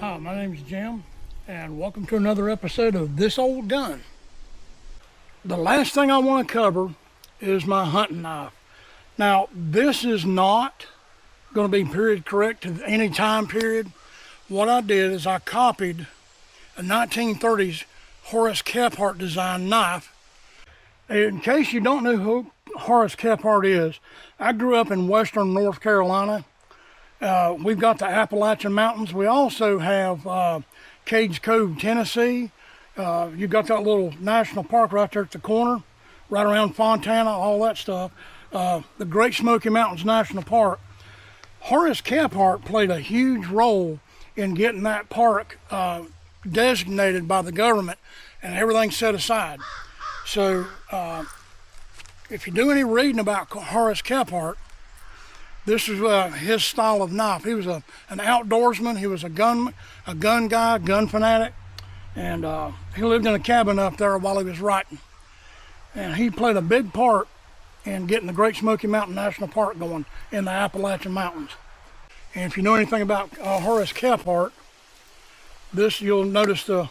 Hi, my name is Jim, and welcome to another episode of This Old Gun. The last thing I want to cover is my hunting knife. Now, this is not going to be period correct to any time period. What I did is I copied a 1930s Horace Kephart design knife. In case you don't know who Horace Kephart is, I grew up in western North Carolina. We've got the Appalachian Mountains. We also have Cades Cove, Tennessee. You've got that little national park right there at the corner, right around Fontana, all that stuff. The Great Smoky Mountains National Park. Horace Kephart played a huge role in getting that park designated by the government and everything set aside. So if you do any reading about Horace Kephart, this is his style of knife. He was an outdoorsman. He was a gun guy, gun fanatic, and he lived in a cabin up there while he was writing. And he played a big part in getting the Great Smoky Mountain National Park going in the Appalachian Mountains. And if you know anything about Horace Kephart, you'll notice the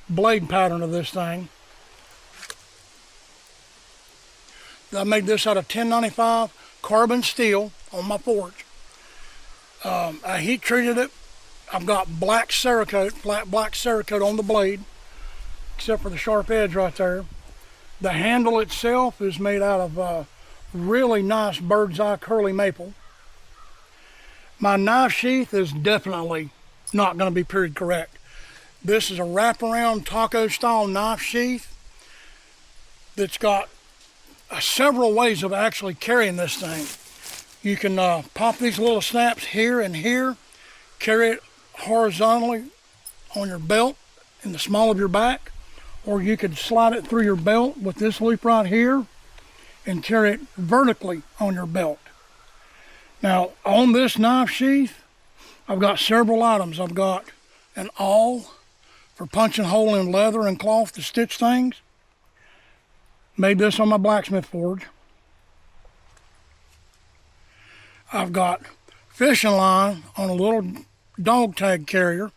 blade pattern of this thing. I made this out of 1095 carbon steel on my forge. I heat treated it. I've got black Cerakote, flat black Cerakote on the blade, except for the sharp edge right there. The handle itself is made out of really nice bird's eye curly maple. My knife sheath is definitely not going to be period correct. This is a wraparound taco style knife sheath that's got several ways of actually carrying this thing. You can pop these little snaps here and here, carry it horizontally on your belt in the small of your back, or you could slide it through your belt with this loop right here and carry it vertically on your belt. Now, on this knife sheath, I've got several items. I've got an awl for punching hole in leather and cloth to stitch things. Made this on my blacksmith forge. I've got fishing line on a little dog tag carrier.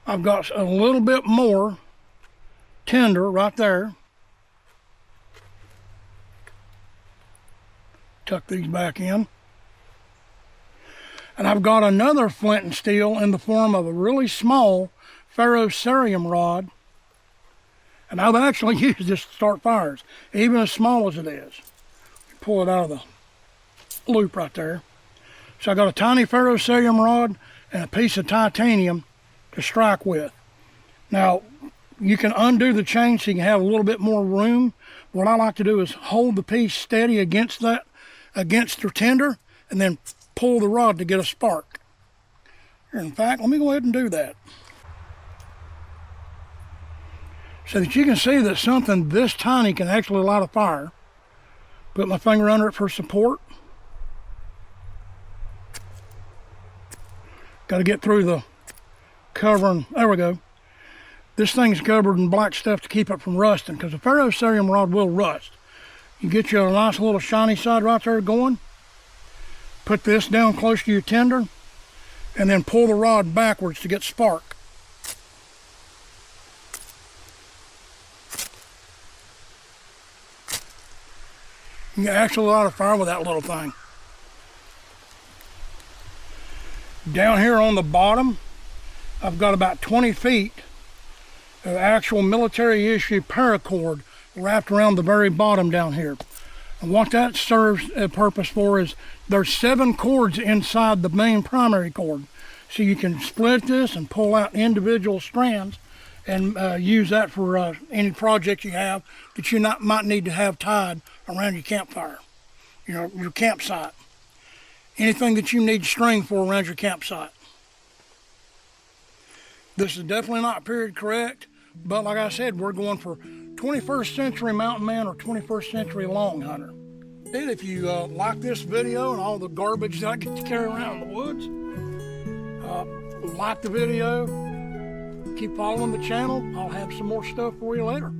I've got a little bit more tinder right there. Tuck these back in. And I've got another flint and steel in the form of a really small ferrocerium rod. And I've actually used this to start fires, even as small as it is. Pull it out of the loop right there. So I got a tiny ferrocerium rod and a piece of titanium to strike with. Now, you can undo the chain so you can have a little bit more room. What I like to do is hold the piece steady against the tinder, and then pull the rod to get a spark. In fact, let me go ahead and do that, so that you can see that something this tiny can actually light a fire. Put my finger under it for support. Got to get through the covering. There we go. This thing's covered in black stuff to keep it from rusting, because the ferrocerium rod will rust. You get you a nice little shiny side right there going. Put this down close to your tinder, and then pull the rod backwards to get spark. You can actually light a fire with that little thing. Down here on the bottom, I've got about 20 feet of actual military issue paracord wrapped around the very bottom down here. And what that serves a purpose for is there's 7 cords inside the main primary cord. So you can split this and pull out individual strands and use that for any project you have that you might need to have tied around your campfire, your campsite. Anything that you need string for around your campsite. This is definitely not period correct, but like I said, we're going for 21st century mountain man or 21st century long hunter. And if you like this video and all the garbage that I get to carry around in the woods, like the video, keep following the channel. I'll have some more stuff for you later.